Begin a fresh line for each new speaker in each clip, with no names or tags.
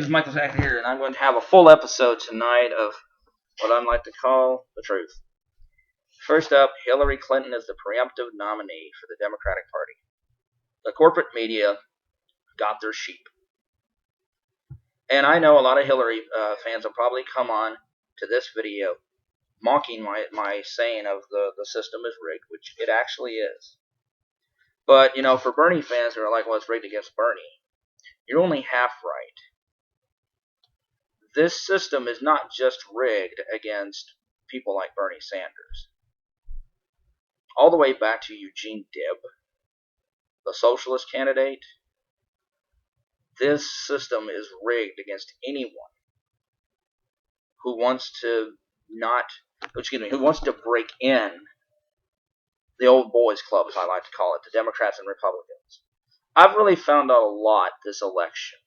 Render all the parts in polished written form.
it's Michael Tackett here, and I'm going to have a full episode tonight of what I like to call the truth. First up, Hillary Clinton is the preemptive nominee for the Democratic Party. The corporate media got their sheep. And I know a lot of Hillary fans will probably come on to this video mocking my saying of the system is rigged, which it actually is. But, for Bernie fans who are like, well, it's rigged against Bernie, you're only half right. This system is not just rigged against people like Bernie Sanders. All the way back to Eugene Debs, the socialist candidate, this system is rigged against anyone who wants to who wants to break in the old boys club, as I like to call it, the Democrats and Republicans. I've really found out a lot this election.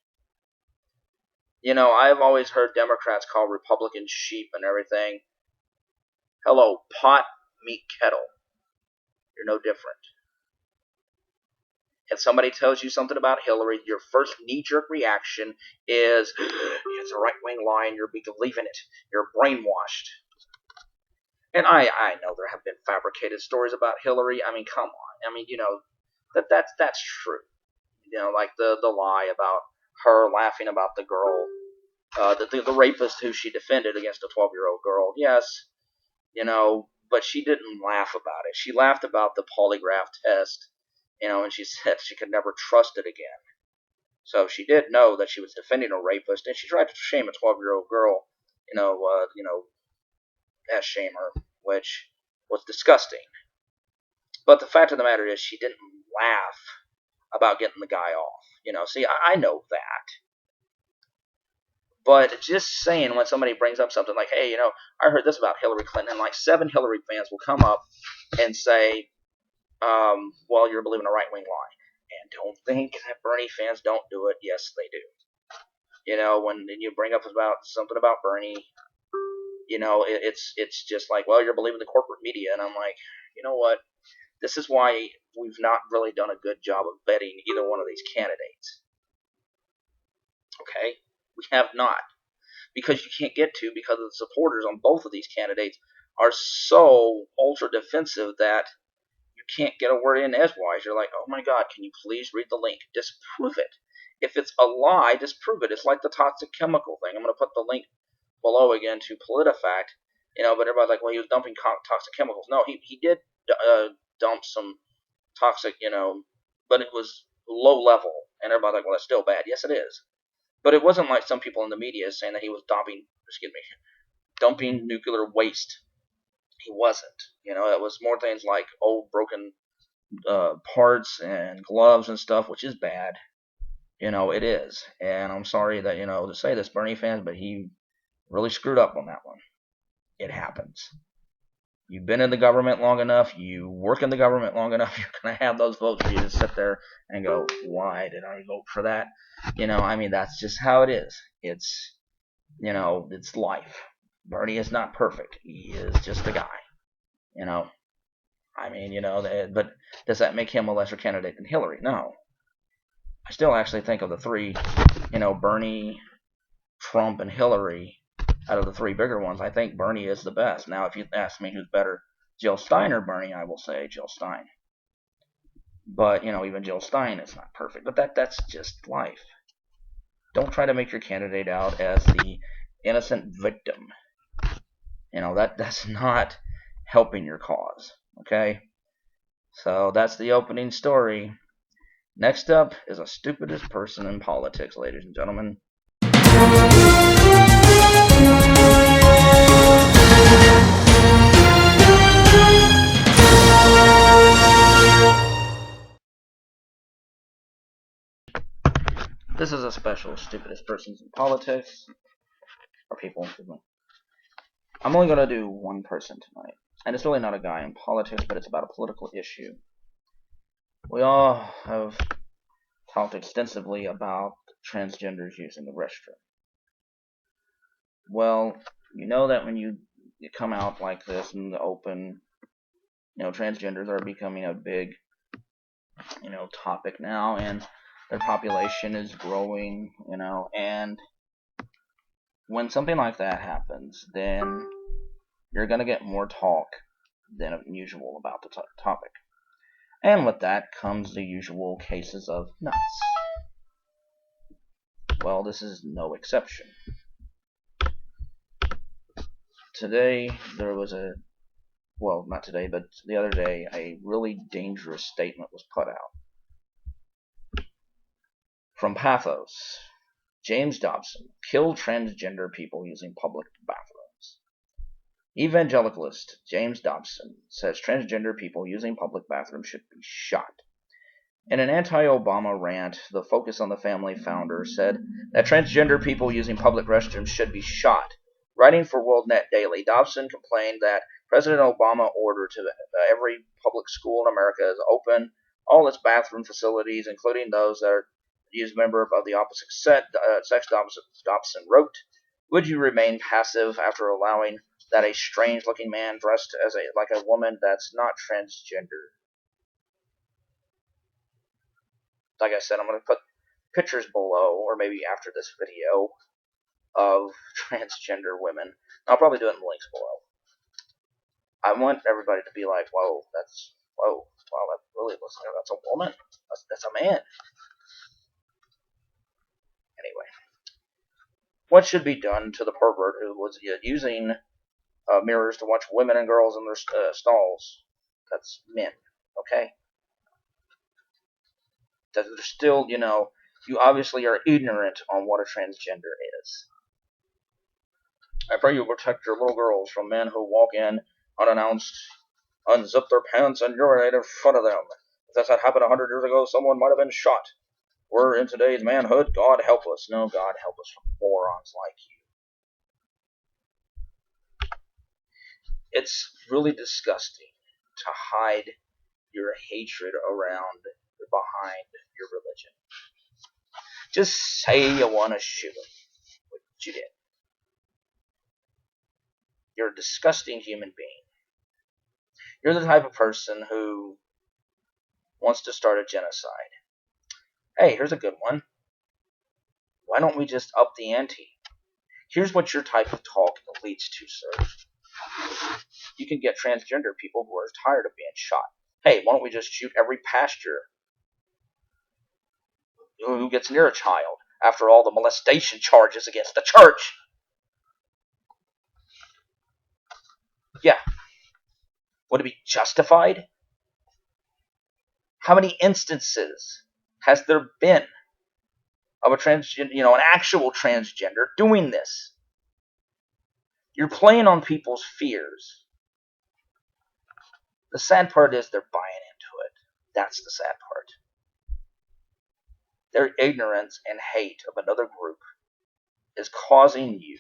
I've always heard Democrats call Republicans sheep and everything. Hello, pot, meat, kettle. You're no different. If somebody tells you something about Hillary, your first knee-jerk reaction is, it's a right-wing lie and you're believing it. You're brainwashed. And I know there have been fabricated stories about Hillary. I mean, come on. I mean, that's true. Like the lie about her laughing about the girl, the rapist who she defended against a 12-year-old girl. Yes, but she didn't laugh about it. She laughed about the polygraph test, and she said she could never trust it again. So she did know that she was defending a rapist, and she tried to shame a 12-year-old girl, shame her, which was disgusting. But the fact of the matter is, she didn't laugh about getting the guy off. See, I know that. But just saying, when somebody brings up something like, hey, I heard this about Hillary Clinton, and like 7 Hillary fans will come up and say, well, you're believing a right-wing lie. And don't think that Bernie fans don't do it. Yes, they do. When you bring up something about Bernie, it's just like, well, you're believing the corporate media. And I'm like, you know what? This is why we've not really done a good job of vetting either one of these candidates. Okay? We have not. Because you can't get to, because the supporters on both of these candidates are so ultra-defensive that you can't get a word in edgewise. You're like, oh my God, can you please read the link? Disprove it. If it's a lie, disprove it. It's like the toxic chemical thing. I'm going to put the link below again to PolitiFact. But everybody's like, well, he was dumping toxic chemicals. No, he did dump some toxic, but it was low level. And everybody's like, well, that's still bad. Yes, it is. But it wasn't like some people in the media saying that he was dumping nuclear waste. He wasn't. It was more things like old broken parts and gloves and stuff, which is bad. It is. And I'm sorry that, to say this, Bernie fans, but he really screwed up on that one. It happens. You've been in the government long enough, you work in the government long enough, you're going to have those votes for you to sit there and go, why did I vote for that? That's just how it is. It's, it's life. Bernie is not perfect. He is just a guy. But does that make him a lesser candidate than Hillary? No. I still actually think of the three, Bernie, Trump, and Hillary. Out of the 3 bigger ones, I think Bernie is the best. Now, if you ask me who's better, Jill Stein or Bernie, I will say Jill Stein. But, even Jill Stein is not perfect. But that's just life. Don't try to make your candidate out as the innocent victim. That's not helping your cause. Okay? So, that's the opening story. Next up is the stupidest person in politics, ladies and gentlemen. This is a special stupidest persons in politics, or people. I'm only going to do one person tonight, and it's really not a guy in politics, but it's about a political issue. We all have talked extensively about transgenders using the restroom. Well, that when you come out like this in the open, transgenders are becoming a big, topic now, and their population is growing, and when something like that happens, then you're going to get more talk than usual about the topic. And with that comes the usual cases of nuts. Well, this is no exception. Today, there was not today, but the other day, a really dangerous statement was put out. From Pathos, James Dobson, killed transgender people using public bathrooms. Evangelicalist James Dobson says transgender people using public bathrooms should be shot. In an anti-Obama rant, the Focus on the Family founder said that transgender people using public restrooms should be shot. Writing for WorldNet Daily, Dobson complained that President Obama ordered to every public school in America is open all its bathroom facilities, including those that are used member of the opposite sex. Dobson wrote, "Would you remain passive after allowing that a strange-looking man dressed as like a woman that's not transgender?" Like I said, I'm going to put pictures below, or maybe after this video, of transgender women. I'll probably do it in the links below. I want everybody to be like, wow, that really looks like that's a woman. That's a man. Anyway, what should be done to the pervert who was using mirrors to watch women and girls in their stalls? That's men, okay? That they're still, you obviously are ignorant on what a transgender is. I pray you protect your little girls from men who walk in unannounced, unzip their pants, and urinate in front of them. If that had happened 100 years ago, someone might have been shot. We're in today's manhood. God help us. No, God help us from morons like you. It's really disgusting to hide your hatred behind your religion. Just say you want to shoot him, which you did. You're a disgusting human being. You're the type of person who wants to start a genocide. Hey, here's a good one. Why don't we just up the ante? Here's what your type of talk leads to, sir. You can get transgender people who are tired of being shot. Hey, why don't we just shoot every pastor who gets near a child after all the molestation charges against the church? Yeah. Would it be justified? How many instances has there been of an actual transgender doing this? You're playing on people's fears. The sad part is they're buying into it. That's the sad part. Their ignorance and hate of another group is causing you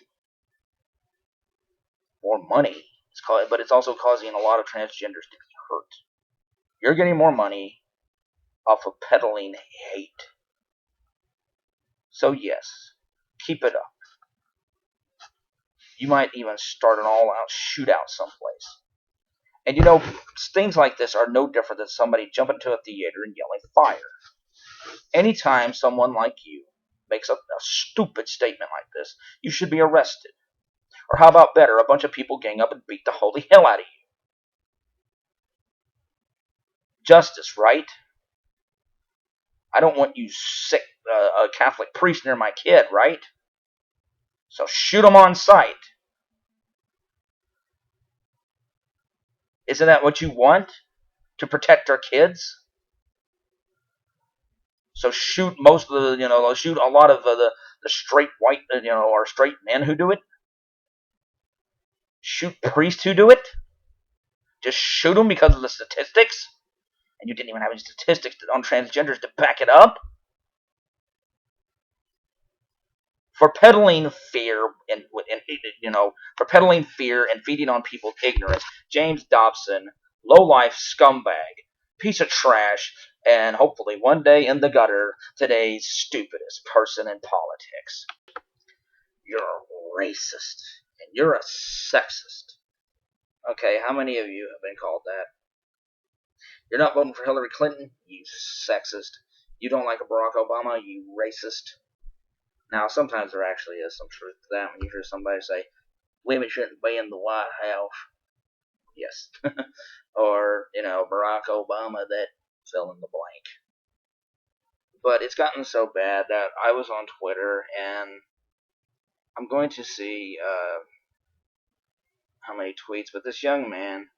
more money, but it's also causing a lot of transgenders to be hurt. You're getting more money off of peddling hate. So yes, keep it up. You might even start an all-out shootout someplace. And things like this are no different than somebody jumping into a theater and yelling fire. Anytime someone like you makes a stupid statement like this, you should be arrested. Or how about better, a bunch of people gang up and beat the holy hell out of you. Justice, right? I don't want you sick Catholic priest near my kid, right? So shoot them on sight. Isn't that what you want? To protect our kids? So shoot most of the, shoot a lot of the straight white, or straight men who do it. Shoot priests who do it. Just shoot them because of the statistics. And you didn't even have any statistics on transgenders to back it up. For peddling fear and feeding on people's ignorance, James Dobson, low-life scumbag, piece of trash, and hopefully one day in the gutter, today's stupidest person in politics. You're a racist, and you're a sexist. Okay, how many of you have been called that? You're not voting for Hillary Clinton, you sexist. You don't like Barack Obama, you racist. Now, sometimes there actually is some truth to that when you hear somebody say, women shouldn't be in the White House. Yes. Or, Barack Obama that fill in the blank. But it's gotten so bad that I was on Twitter, and I'm going to see how many tweets, but this young man,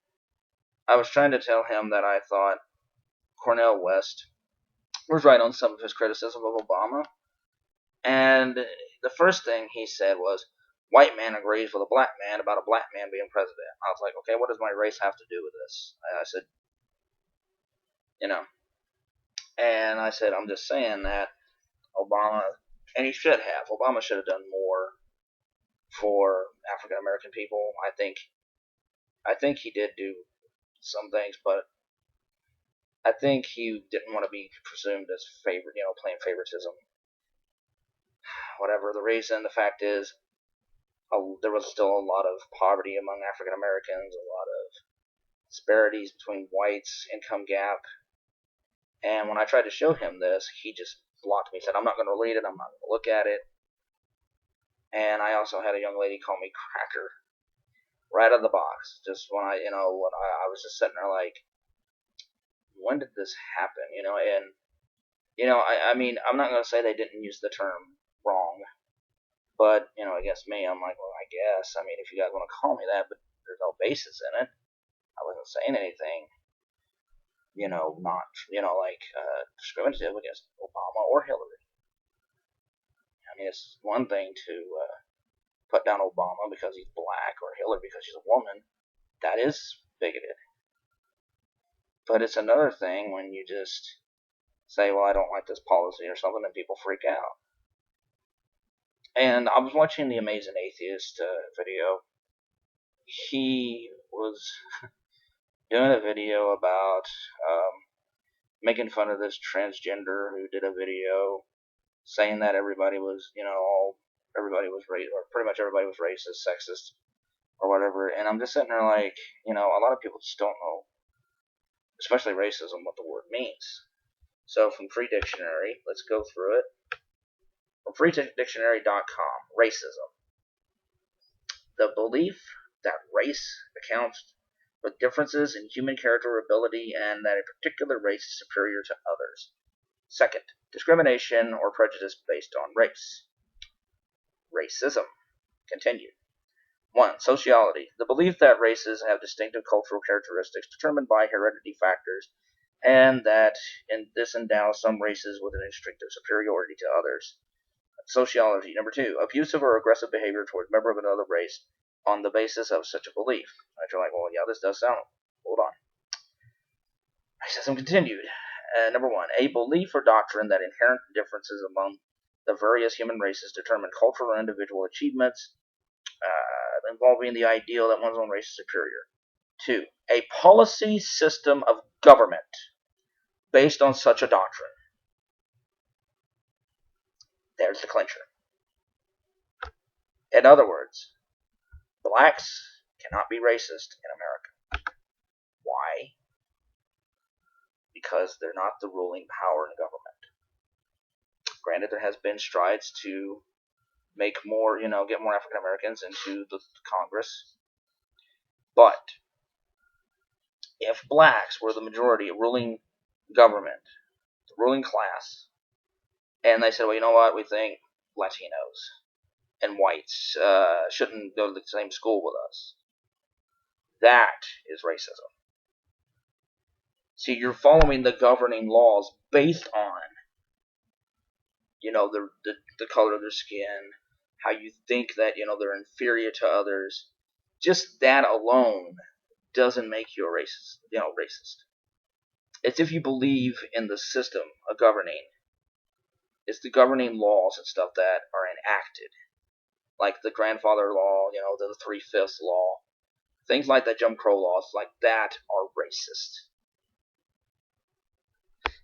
I was trying to tell him that I thought Cornel West was right on some of his criticism of Obama, and the first thing he said was, white man agrees with a black man about a black man being president. I was like, okay, what does my race have to do with this? I said, and I said, I'm just saying that Obama, and he should have, Obama should have done more for African American people. I think he did do some things, but I think he didn't want to be presumed as playing favoritism. Whatever the reason, the fact is, there was still a lot of poverty among African Americans, a lot of disparities between whites, income gap. And when I tried to show him this, he just blocked me. He said, I'm not going to read it, I'm not going to look at it. And I also had a young lady call me cracker right out of the box. Just when I was just sitting there like, when did this happen? I mean, I'm not going to say they didn't use the term wrong, but, against me, I'm like, well, I guess. I mean, if you guys want to call me that, but there's no basis in it. I wasn't saying anything, not, discriminative against Obama or Hillary. I mean, it's one thing to put down Obama because he's black or Hillary because she's a woman. That is bigoted. But it's another thing when you just say, well, I don't like this policy or something, and people freak out. And I was watching the Amazing Atheist video. He was doing a video about making fun of this transgender who did a video saying that everybody was, everybody was or pretty much everybody was racist, sexist, or whatever. And I'm just sitting there like, a lot of people just don't know, especially racism, what the word means. So from Free Dictionary, let's go through it. From freedictionary.com, racism. The belief that race accounts for differences in human character or ability and that a particular race is superior to others. Second, discrimination or prejudice based on race. Racism. Continued. 1. Sociology. The belief that races have distinctive cultural characteristics determined by heredity factors and that this endows some races with an instinctive superiority to others. Sociology. Number 2. Abusive or aggressive behavior towards a member of another race on the basis of such a belief. And you're like, well, yeah, this does sound. Hold on. Racism continued. Number 1. A belief or doctrine that inherent differences among the various human races determine cultural or individual achievements involving the ideal that one's own race is superior. 2. A policy system of government based on such a doctrine. There's the clincher. In other words, blacks cannot be racist in America. Why? Because they're not the ruling power in government. Granted, there has been strides to make more, get more African Americans into the Congress. But if blacks were the majority of ruling government, the ruling class, and they said, well, you know what, we think Latinos and whites shouldn't go to the same school with us, that is racism. See, you're following the governing laws based on, the color of their skin, how you think that, they're inferior to others. Just that alone doesn't make you a racist. It's if you believe in the system of governing. It's the governing laws and stuff that are enacted. Like the grandfather law, the 3/5 law. Things like that, Jim Crow laws, like that are racist.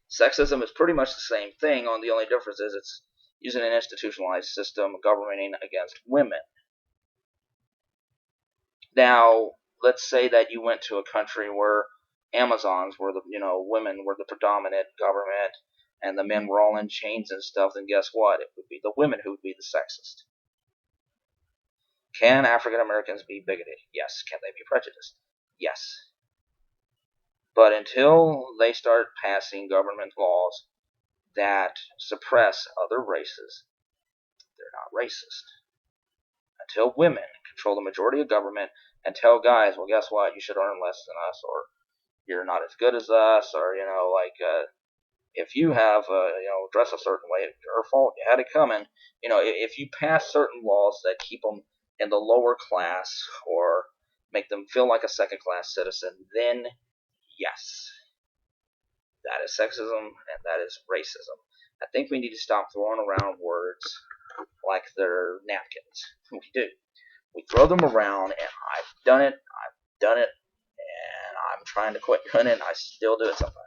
Sexism is pretty much the same thing, the only difference is it's using an institutionalized system governing against women. Now, let's say that you went to a country where Amazons were women were the predominant government, and the men were all in chains and stuff, then guess what? It would be the women who would be the sexist. Can African Americans be bigoted? Yes. Can they be prejudiced? Yes. But until they start passing government laws that suppress other races, they're not racist. Until women control the majority of government and tell guys, well, guess what? You should earn less than us, or you're not as good as us, or, if you have, dress a certain way, it's your fault. You had it coming. If you pass certain laws that keep them in the lower class or make them feel like a second-class citizen, then yes, that is sexism and that is racism. I think we need to stop throwing around words like they're napkins. We do. We throw them around, and I've done it, and I'm trying to quit doing it, and I still do it sometimes.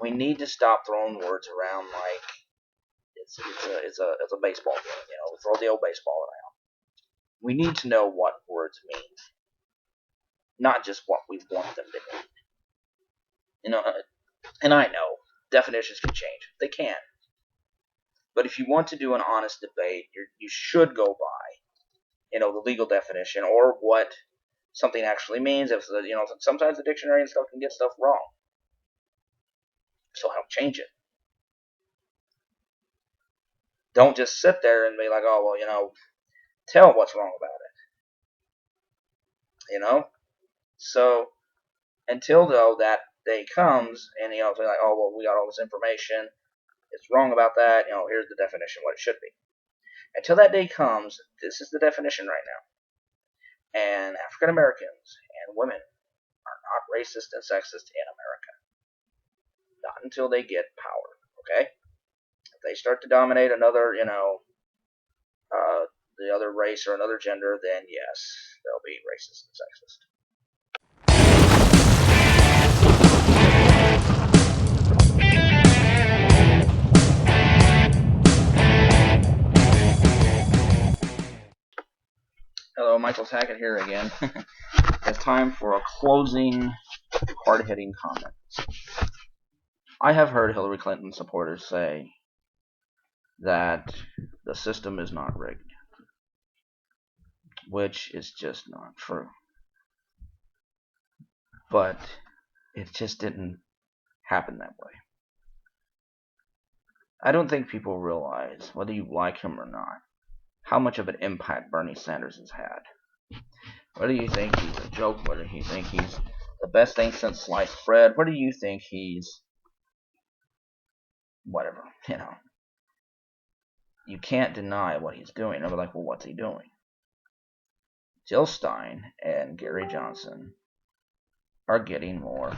We need to stop throwing words around like it's a baseball game. We throw the old baseball around. We need to know what words mean, not just what we want them to mean. And I know definitions can change. They can. But if you want to do an honest debate, you should go by, the legal definition or what something actually means. If sometimes the dictionary and stuff can get stuff wrong, so help change it. Don't just sit there and be like, oh well, tell what's wrong about it. So until though that day comes, and it's like, oh well, we got all this information, it's wrong about that. Here's the definition, what it should be. Until that day comes, this is the definition right now. And African Americans and women are not racist and sexist in America. Not until they get power, okay? If they start to dominate another, the other race or another gender, then yes, they'll be racist and sexist. Hello, Michael Tackett here again. It's time for a closing, hard-hitting comment. I have heard Hillary Clinton supporters say that the system is not rigged, which is just not true. But it just didn't happen that way. I don't think people realize, whether you like him or not, how much of an impact Bernie Sanders has had. Whether you think he's a joke, whether you think he's the best thing since sliced bread, whether you think he's whatever, you can't deny what he's doing. And we're like, well, what's he doing? Jill Stein and Gary Johnson are getting more,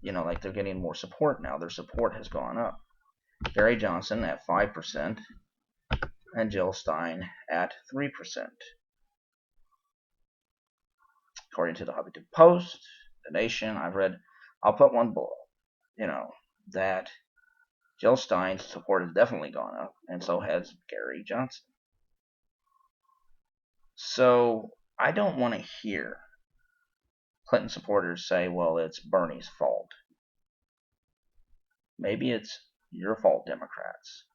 they're getting more support now. Their support has gone up. Gary Johnson at 5% and Jill Stein at 3%. According to the Huffington Post, The Nation, I'll put one below, that Jill Stein's support has definitely gone up, and so has Gary Johnson. So I don't want to hear Clinton supporters say, well, it's Bernie's fault. Maybe it's your fault, Democrats,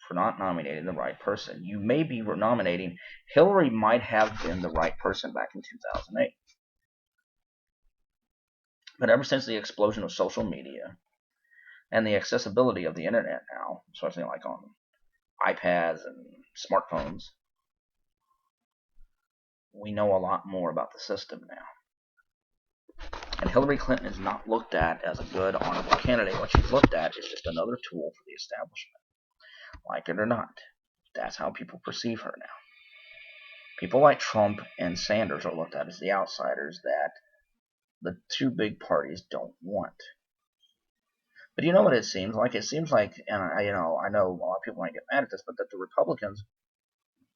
for not nominating the right person. You may be nominating. Hillary might have been the right person back in 2008. But ever since the explosion of social media and the accessibility of the internet now, especially like on iPads and smartphones, we know a lot more about the system now. And Hillary Clinton is not looked at as a good, honorable candidate. What she's looked at is just another tool for the establishment. Like it or not, that's how people perceive her now. People like Trump and Sanders are looked at as the outsiders that the two big parties don't want. But you know what it seems like? It seems like, and I know a lot of people might get mad at this, but that the Republicans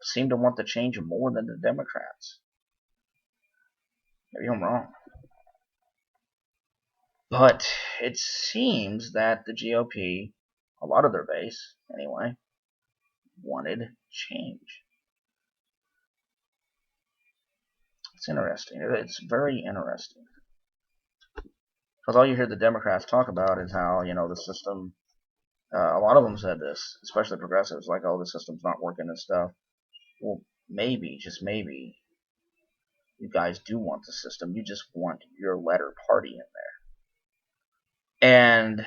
seem to want the change more than the Democrats. Maybe I'm wrong. But it seems that the GOP, a lot of their base anyway, wanted change. It's interesting. It's very interesting. Because all you hear the Democrats talk about is how, the system, a lot of them said this, especially progressives, like, oh, the system's not working and stuff. Well, maybe, just maybe, you guys do want the system. You just want your letter party in there. And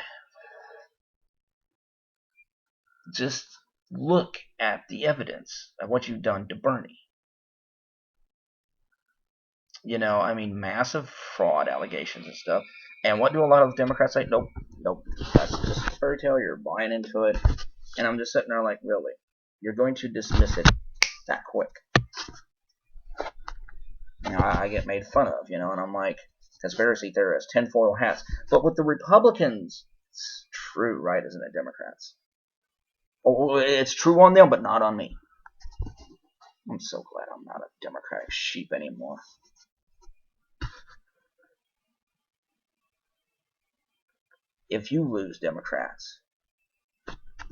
just look at the evidence of what you've done to Bernie. Massive fraud allegations and stuff. And what do a lot of Democrats say? Nope, that's just a fairy tale. You're buying into it. And I'm just sitting there like, really? You're going to dismiss it that quick? I get made fun of, and I'm like, conspiracy theorists, tinfoil hats. But with the Republicans, it's true, right? Isn't it, Democrats? Oh, it's true on them, but not on me. I'm so glad I'm not a Democratic sheep anymore. If you lose, Democrats,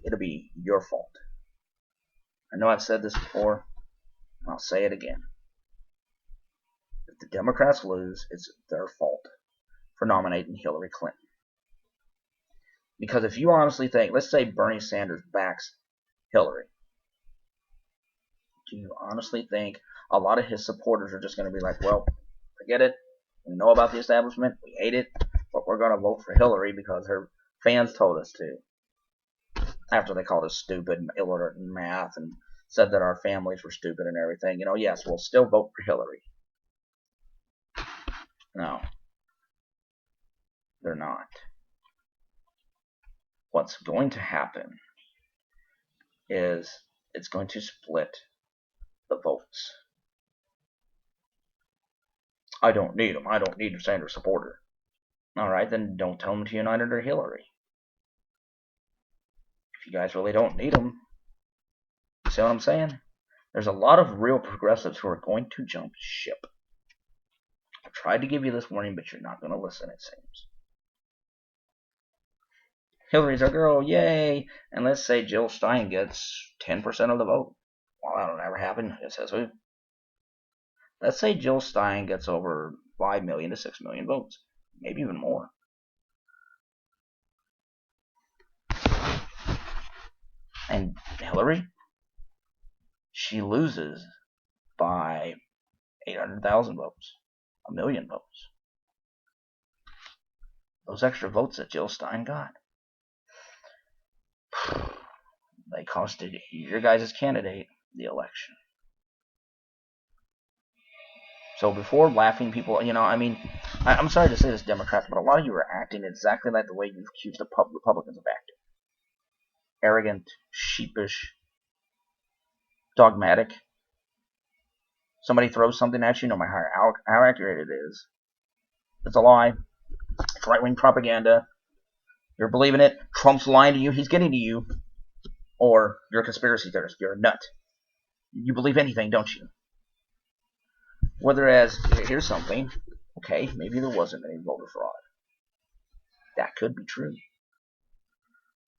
it'll be your fault. I know I've said this before, and I'll say it again. If the Democrats lose, it's their fault for nominating Hillary Clinton. Because if you honestly think, let's say Bernie Sanders backs Hillary, do you honestly think a lot of his supporters are just going to be like, well, forget it, we know about the establishment, we hate it, but we're going to vote for Hillary because her fans told us to? After they called us stupid and illiterate in math and said that our families were stupid and everything, yes, we'll still vote for Hillary. No, they're not. What's going to happen is it's going to split the votes. I don't need them. I don't need a Sanders supporter. All right, then don't tell them to unite under Hillary. If you guys really don't need them, you see what I'm saying? There's a lot of real progressives who are going to jump ship. I tried to give you this warning, but you're not going to listen, it seems. Hillary's our girl, yay! And let's say Jill Stein gets 10% of the vote. Well, that'll never happen, it says who. Let's say Jill Stein gets over 5 million to 6 million votes. Maybe even more. And Hillary, she loses by 800,000 votes. 1 million votes. Those extra votes that Jill Stein got, they costed your guys' candidate the election. So before laughing people, I'm sorry to say this, Democrats, but a lot of you are acting exactly like the way you've accused the Republicans of acting. Arrogant, sheepish, dogmatic. Somebody throws something at you, no matter how accurate it is. It's a lie. It's right-wing propaganda. You're believing it. Trump's lying to you. He's getting to you. Or you're a conspiracy theorist. You're a nut. You believe anything, don't you? Whereas, here's something. Okay, maybe there wasn't any voter fraud. That could be true.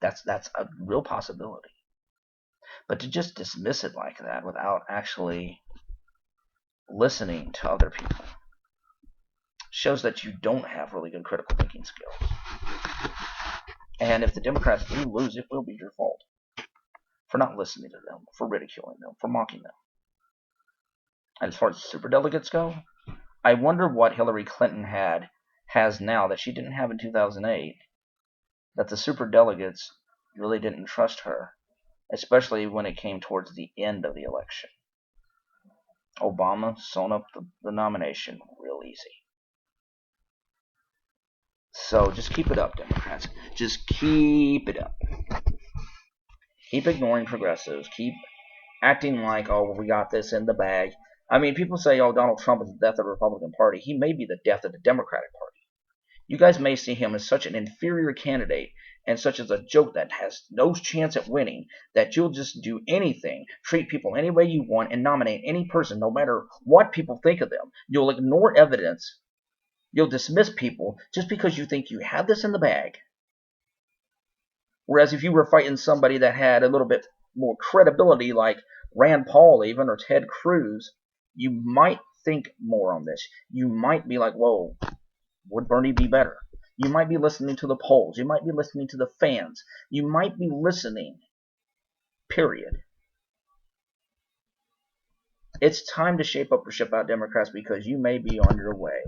That's a real possibility. But to just dismiss it like that without actually listening to other people shows that you don't have really good critical thinking skills. And if the Democrats do lose, it will be your fault for not listening to them, for ridiculing them, for mocking them. And as far as superdelegates go, I wonder what Hillary Clinton has now that she didn't have in 2008, that the superdelegates really didn't trust her, especially when it came towards the end of the election. Obama sewn up the nomination real easy. So just keep it up, Democrats. Just keep it up. Keep ignoring progressives. Keep acting like, oh, we got this in the bag. People say, oh, Donald Trump is the death of the Republican Party. He may be the death of the Democratic Party. You guys may see him as such an inferior candidate and such as a joke that has no chance at winning, that you'll just do anything, treat people any way you want, and nominate any person, no matter what people think of them. You'll ignore evidence. You'll dismiss people just because you think you have this in the bag. Whereas if you were fighting somebody that had a little bit more credibility, like Rand Paul even, or Ted Cruz, you might think more on this. You might be like, whoa, would Bernie be better? You might be listening to the polls. You might be listening to the fans. You might be listening, period. It's time to shape up or ship out Democrats because you may be on your way.